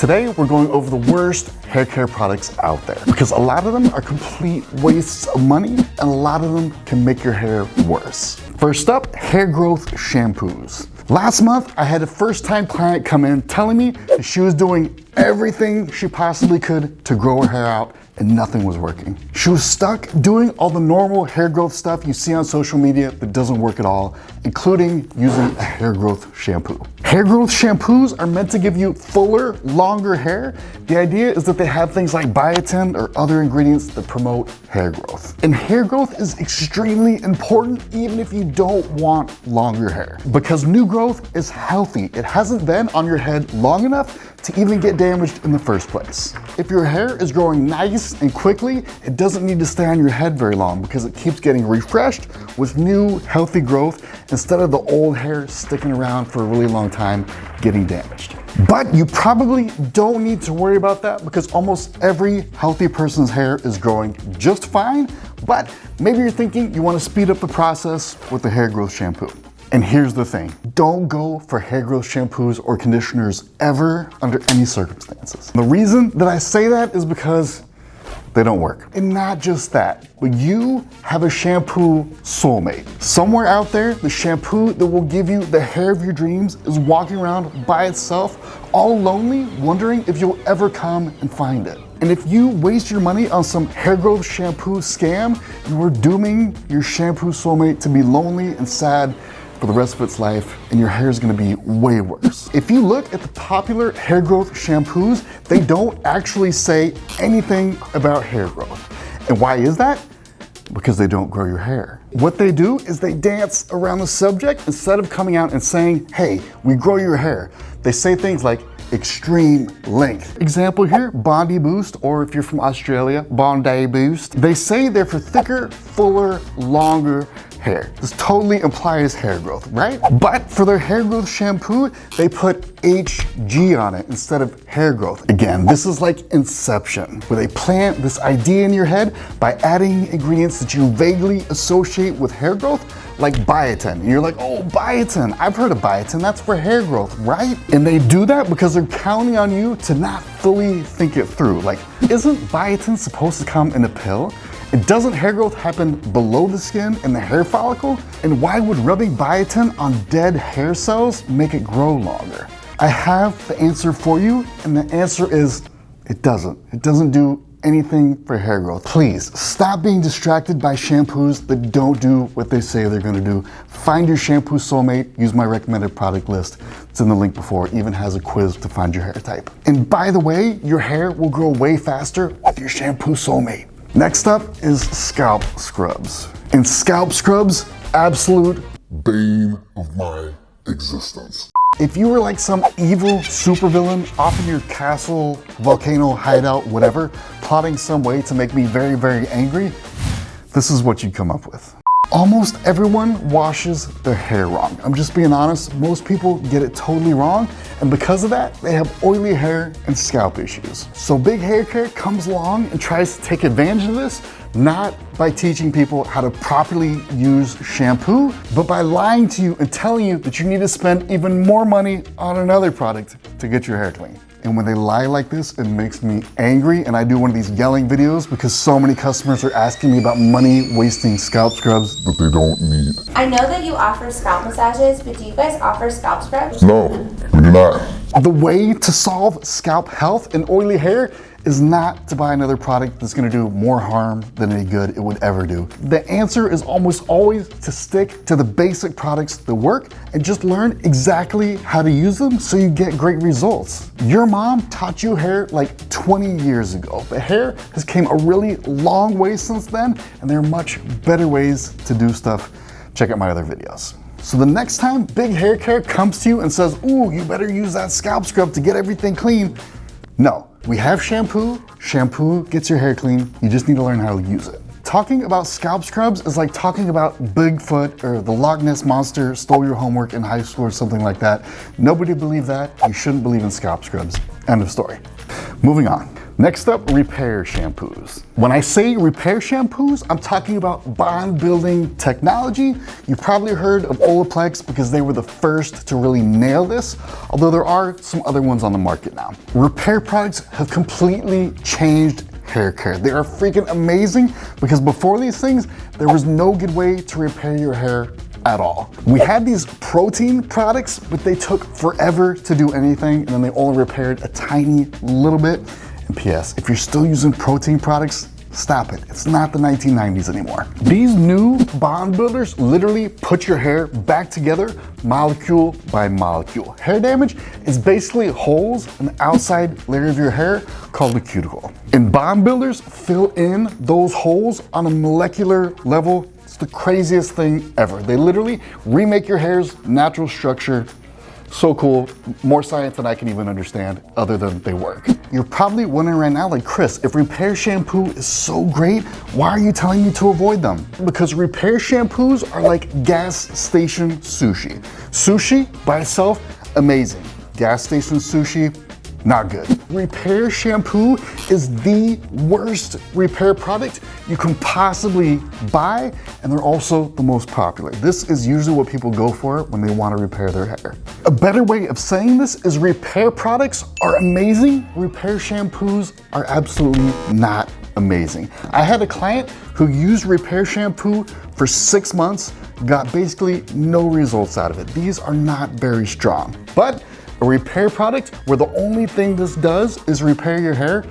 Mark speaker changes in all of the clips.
Speaker 1: Today, we're going over the worst hair care products out there because a lot of them are complete wastes of money and a lot of them can make your hair worse. First up, hair growth shampoos. Last month, I had a first-time client come in telling me that she was doing everything she possibly could to grow her hair out and nothing was working. She was stuck doing all the normal hair growth stuff you see on social media that doesn't work at all, including using a hair growth shampoo. Hair growth shampoos are meant to give you fuller, longer hair. The idea is that they have things like biotin or other ingredients that promote hair growth. And hair growth is extremely important even if you don't want longer hair, because new growth is healthy. It hasn't been on your head long enough to even get damaged in the first place. If your hair is growing nice and quickly, it doesn't need to stay on your head very long because it keeps getting refreshed with new healthy growth instead of the old hair sticking around for a really long time getting damaged. But you probably don't need to worry about that because almost every healthy person's hair is growing just fine, but maybe you're thinking you want to speed up the process with the hair growth shampoo. And here's the thing, don't go for hair growth shampoos or conditioners ever under any circumstances. The reason that I say that is because they don't work. And not just that, but you have a shampoo soulmate. Somewhere out there, the shampoo that will give you the hair of your dreams is walking around by itself, all lonely, wondering if you'll ever come and find it. And if you waste your money on some hair growth shampoo scam, you are dooming your shampoo soulmate to be lonely and sad for the rest of its life, and your hair is gonna be way worse. If you look at the popular hair growth shampoos, they don't actually say anything about hair growth. And why is that? Because they don't grow your hair. What they do is they dance around the subject instead of coming out and saying, hey, we grow your hair. They say things like extreme length. Example here, Bondi Boost, or if you're from Australia, Bondi Boost. They say they're for thicker, fuller, longer hair. This totally implies hair growth, right? But for their hair growth shampoo, they put HG on it instead of hair growth. Again, this is like Inception, where they plant this idea in your head by adding ingredients that you vaguely associate with hair growth, like biotin. And you're like, oh, biotin, I've heard of biotin, that's for hair growth, right? And they do that because they're counting on you to not fully think it through. Like, isn't biotin supposed to come in a pill? And doesn't hair growth happen below the skin in the hair follicle? And why would rubbing biotin on dead hair cells make it grow longer? I have the answer for you, and the answer is it doesn't. It doesn't do anything for hair growth. Please stop being distracted by shampoos that don't do what they say they're gonna do. Find your shampoo soulmate, use my recommended product list. It's in the link before, it even has a quiz to find your hair type. And by the way, your hair will grow way faster with your shampoo soulmate. Next up is Scalp Scrubs. And Scalp Scrubs, absolute bane of my existence. If you were like some evil supervillain off in your castle, volcano, hideout, whatever, plotting some way to make me very, very angry, this is what you'd come up with. Almost everyone washes their hair wrong. I'm just being honest, most people get it totally wrong, and because of that, they have oily hair and scalp issues. So Big Haircare comes along and tries to take advantage of this, not by teaching people how to properly use shampoo, but by lying to you and telling you that you need to spend even more money on another product to get your hair clean. And when they lie like this, it makes me angry, and I do one of these yelling videos because so many customers are asking me about money-wasting scalp scrubs that they don't need.
Speaker 2: I know that you offer scalp massages, but do you guys offer scalp scrubs?
Speaker 1: No, we do not. The way to solve scalp health and oily hair is not to buy another product that's gonna do more harm than any good it would ever do. The answer is almost always to stick to the basic products that work and just learn exactly how to use them so you get great results. Your mom taught you hair like 20 years ago, but hair has came a really long way since then, and there are much better ways to do stuff. Check out my other videos. So the next time Big Haircare comes to you and says, ooh, you better use that scalp scrub to get everything clean, no. We have shampoo. Shampoo gets your hair clean. You just need to learn how to use it. Talking about scalp scrubs is like talking about Bigfoot or the Loch Ness Monster stole your homework in high school or something like that. Nobody believed that. You shouldn't believe in scalp scrubs. End of story. Moving on. Next up, repair shampoos. When I say repair shampoos, I'm talking about bond building technology. You've probably heard of Olaplex because they were the first to really nail this, although there are some other ones on the market now. Repair products have completely changed hair care. They are freaking amazing because before these things, there was no good way to repair your hair at all. We had these protein products, but they took forever to do anything, and then they only repaired a tiny little bit. And P.S. if you're still using protein products, stop it. It's not the 1990s anymore. These new bond builders literally put your hair back together molecule by molecule. Hair damage is basically holes in the outside layer of your hair called the cuticle. And bond builders fill in those holes on a molecular level. It's the craziest thing ever. They literally remake your hair's natural structure. So cool, more science than I can even understand other than they work. You're probably wondering right now, like, Chris, if repair shampoo is so great, why are you telling me to avoid them? Because repair shampoos are like gas station sushi. Sushi by itself, amazing. Gas station sushi, not good. Repair shampoo is the worst repair product you can possibly buy, and they're also the most popular. This is usually what people go for when they want to repair their hair. A better way of saying this is repair products are amazing, repair shampoos are absolutely not amazing. I had a client who used repair shampoo for 6 months, got basically no results out of it. These are not very strong. But a repair product where the only thing this does is repair your hair,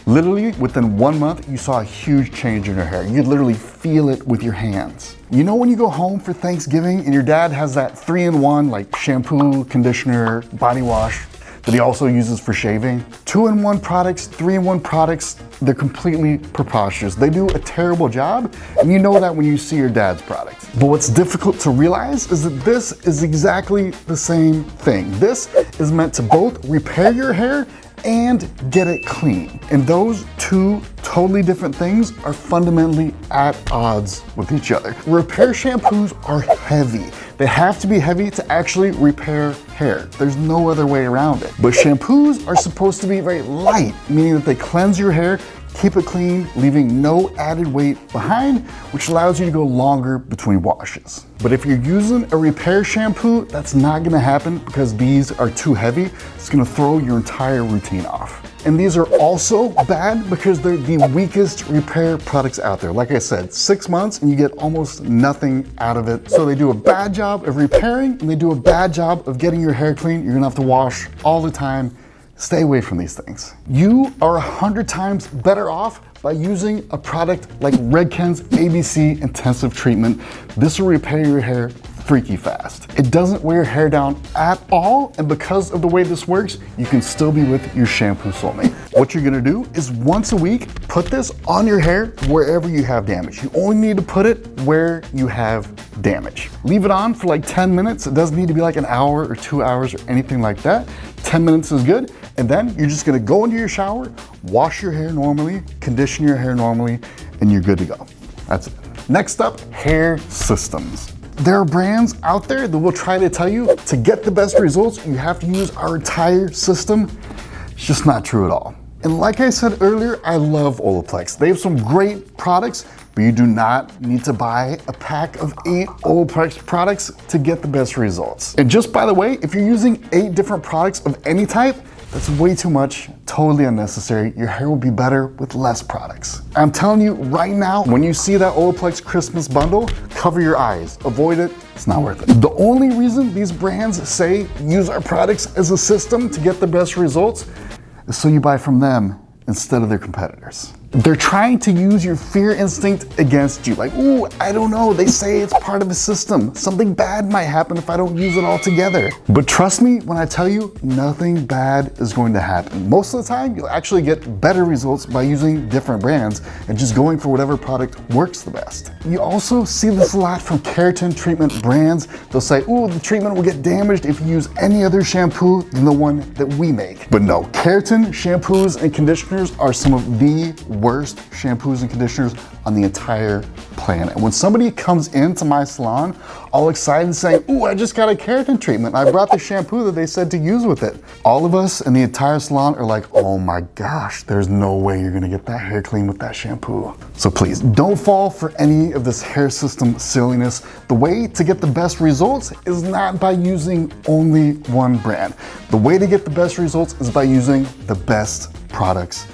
Speaker 1: literally within 1 month, you saw a huge change in your hair. You could literally feel it with your hands. You know when you go home for Thanksgiving and your dad has that 3-in-1 like shampoo, conditioner, body wash that he also uses for shaving? 2-in-1 products, 3-in-1 products, they're completely preposterous. They do a terrible job, and you know that when you see your dad's products. But what's difficult to realize is that this is exactly the same thing. This is meant to both repair your hair and get it clean. And those two totally different things are fundamentally at odds with each other. Repair shampoos are heavy. They have to be heavy to actually repair hair. There's no other way around it. But shampoos are supposed to be very light, meaning that they cleanse your hair, keep it clean, leaving no added weight behind, which allows you to go longer between washes. But if you're using a repair shampoo, that's not gonna happen because these are too heavy. It's gonna throw your entire routine off. And these are also bad because they're the weakest repair products out there. Like I said, 6 months and you get almost nothing out of it. So they do a bad job of repairing and they do a bad job of getting your hair clean. You're gonna have to wash all the time. Stay away from these things. You are 100 times better off by using a product like Redken's ABC Intensive Treatment. This will repair your hair freaky fast. It doesn't wear your hair down at all, and because of the way this works, you can still be with your shampoo soulmate. What you're gonna do is once a week, put this on your hair wherever you have damage. You only need to put it where you have damage. Leave it on for like 10 minutes. It doesn't need to be like an hour or 2 hours or anything like that. 10 minutes is good. And then you're just gonna go into your shower, wash your hair normally, condition your hair normally, and you're good to go. That's it. Next up, hair systems. There are brands out there that will try to tell you to get the best results, you have to use our entire system. It's just not true at all. And like I said earlier, I love Olaplex. They have some great products, but you do not need to buy a pack of 8 Olaplex products to get the best results. And just by the way, if you're using 8 different products of any type, that's way too much, totally unnecessary. Your hair will be better with less products. I'm telling you right now, when you see that Olaplex Christmas bundle, cover your eyes, avoid it, it's not worth it. The only reason these brands say use our products as a system to get the best results is so you buy from them instead of their competitors. They're trying to use your fear instinct against you. Like, ooh, I don't know, they say it's part of a system. Something bad might happen if I don't use it all together. But trust me when I tell you, nothing bad is going to happen. Most of the time, you'll actually get better results by using different brands and just going for whatever product works the best. You also see this a lot from keratin treatment brands. They'll say, ooh, the treatment will get damaged if you use any other shampoo than the one that we make. But no, keratin shampoos and conditioners are some of the worst shampoos and conditioners on the entire planet. When somebody comes into my salon all excited saying, ooh, I just got a keratin treatment, I brought the shampoo that they said to use with it, all of us in the entire salon are like, oh my gosh, there's no way you're gonna get that hair clean with that shampoo. So please, don't fall for any of this hair system silliness. The way to get the best results is not by using only one brand. The way to get the best results is by using the best products.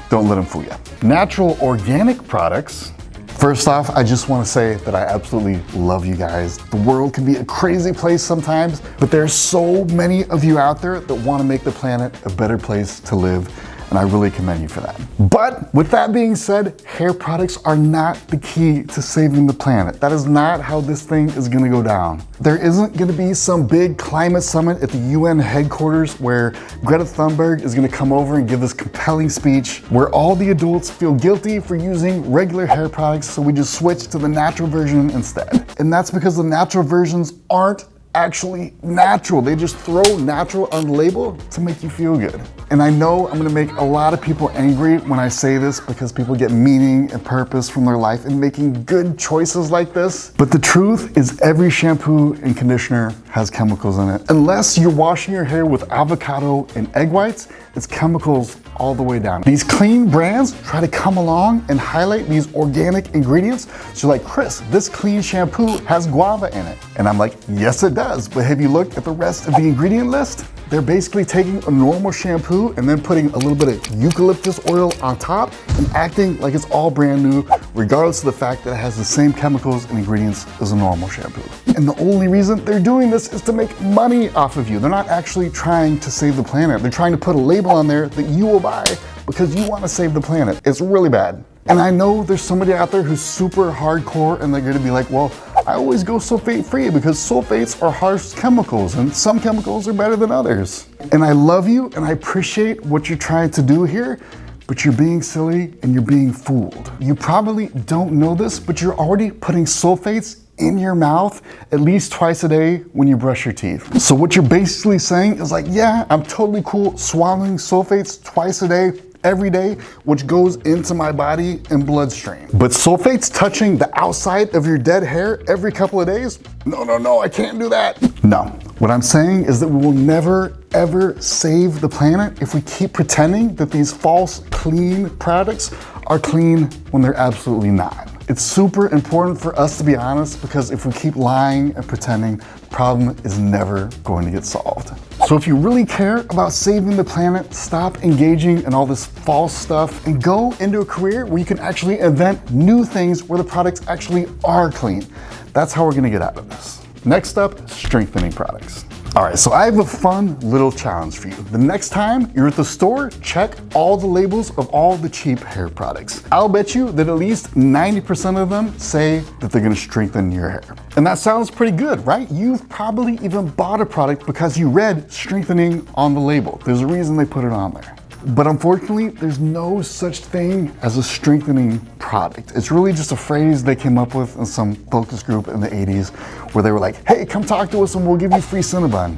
Speaker 1: Don't let them fool you. Natural organic products. First off, I just want to say that I absolutely love you guys. The world can be a crazy place sometimes, but there's so many of you out there that want to make the planet a better place to live, and I really commend you for that. But with that being said, hair products are not the key to saving the planet. That is not how this thing is gonna go down. There isn't gonna be some big climate summit at the UN headquarters where Greta Thunberg is gonna come over and give this compelling speech where all the adults feel guilty for using regular hair products, so we just switch to the natural version instead. And that's because the natural versions aren't actually natural. They just throw natural on the label to make you feel good. And I know I'm gonna make a lot of people angry when I say this because people get meaning and purpose from their life in making good choices like this. But the truth is every shampoo and conditioner has chemicals in it. Unless you're washing your hair with avocado and egg whites, it's chemicals all the way down. These clean brands try to come along and highlight these organic ingredients. So like, Chris, this clean shampoo has guava in it. And I'm like, yes it does, but have you looked at the rest of the ingredient list? They're basically taking a normal shampoo and then putting a little bit of eucalyptus oil on top and acting like it's all brand new, regardless of the fact that it has the same chemicals and ingredients as a normal shampoo. And the only reason they're doing this is to make money off of you. They're not actually trying to save the planet. They're trying to put a label on there that you will buy because you want to save the planet. It's really bad. And I know there's somebody out there who's super hardcore and they're gonna be like, well, I always go sulfate free because sulfates are harsh chemicals and some chemicals are better than others. And I love you and I appreciate what you're trying to do here, but you're being silly and you're being fooled. You probably don't know this, but you're already putting sulfates in your mouth at least twice a day when you brush your teeth. So what you're basically saying is like, yeah, I'm totally cool swallowing sulfates twice a day, every day, which goes into my body and bloodstream. But sulfates touching the outside of your dead hair every couple of days? No, I can't do that. No, what I'm saying is that we will never, ever save the planet if we keep pretending that these false clean products are clean when they're absolutely not. It's super important for us to be honest because if we keep lying and pretending, the problem is never going to get solved. So if you really care about saving the planet, stop engaging in all this false stuff and go into a career where you can actually invent new things where the products actually are clean. That's how we're gonna get out of this. Next up, strengthening products. All right, so I have a fun little challenge for you. The next time you're at the store, check all the labels of all the cheap hair products. I'll bet you that at least 90% of them say that they're gonna strengthen your hair. And that sounds pretty good, right? You've probably even bought a product because you read strengthening on the label. There's a reason they put it on there. But unfortunately, there's no such thing as a strengthening product. It's really just a phrase they came up with in some focus group in the 80s where they were like, hey, come talk to us and we'll give you free Cinnabon.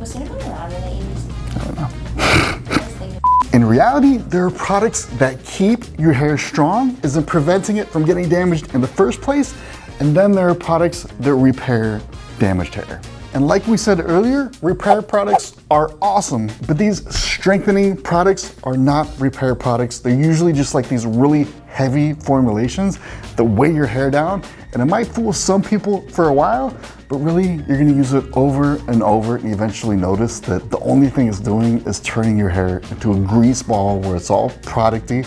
Speaker 2: Was Cinnabon around in the 80s?
Speaker 1: I don't know. In reality, there are products that keep your hair strong, isn't preventing it from getting damaged in the first place, and then there are products that repair damaged hair. And like we said earlier, repair products are awesome, but these strengthening products are not repair products. They're usually just like these really heavy formulations that weigh your hair down, and it might fool some people for a while, but really you're gonna use it over and over and eventually notice that the only thing it's doing is turning your hair into a grease ball where it's all producty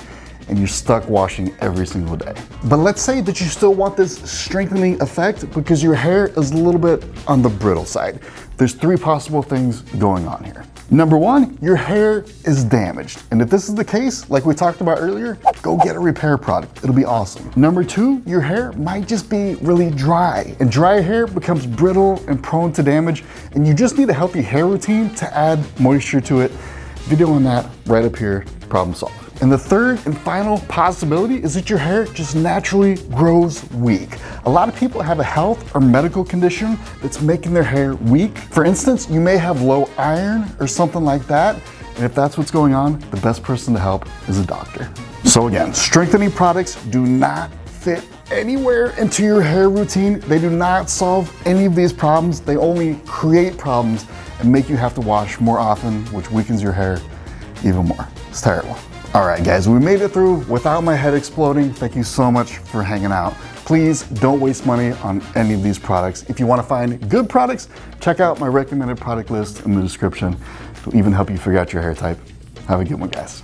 Speaker 1: and you're stuck washing every single day. But let's say that you still want this strengthening effect because your hair is a little bit on the brittle side. There's three possible things going on here. Number one, your hair is damaged. And if this is the case, like we talked about earlier, go get a repair product. It'll be awesome. Number two, your hair might just be really dry, and dry hair becomes brittle and prone to damage, and you just need a healthy hair routine to add moisture to it. Video on that right up here, problem solved. And the third and final possibility is that your hair just naturally grows weak. A lot of people have a health or medical condition that's making their hair weak. For instance, you may have low iron or something like that. And if that's what's going on, the best person to help is a doctor. So again, strengthening products do not fit anywhere into your hair routine. They do not solve any of these problems. They only create problems and make you have to wash more often, which weakens your hair even more. It's terrible. All right, guys, we made it through without my head exploding. Thank you so much for hanging out. Please don't waste money on any of these products. If you want to find good products, check out my recommended product list in the description. It'll even help you figure out your hair type. Have a good one, guys.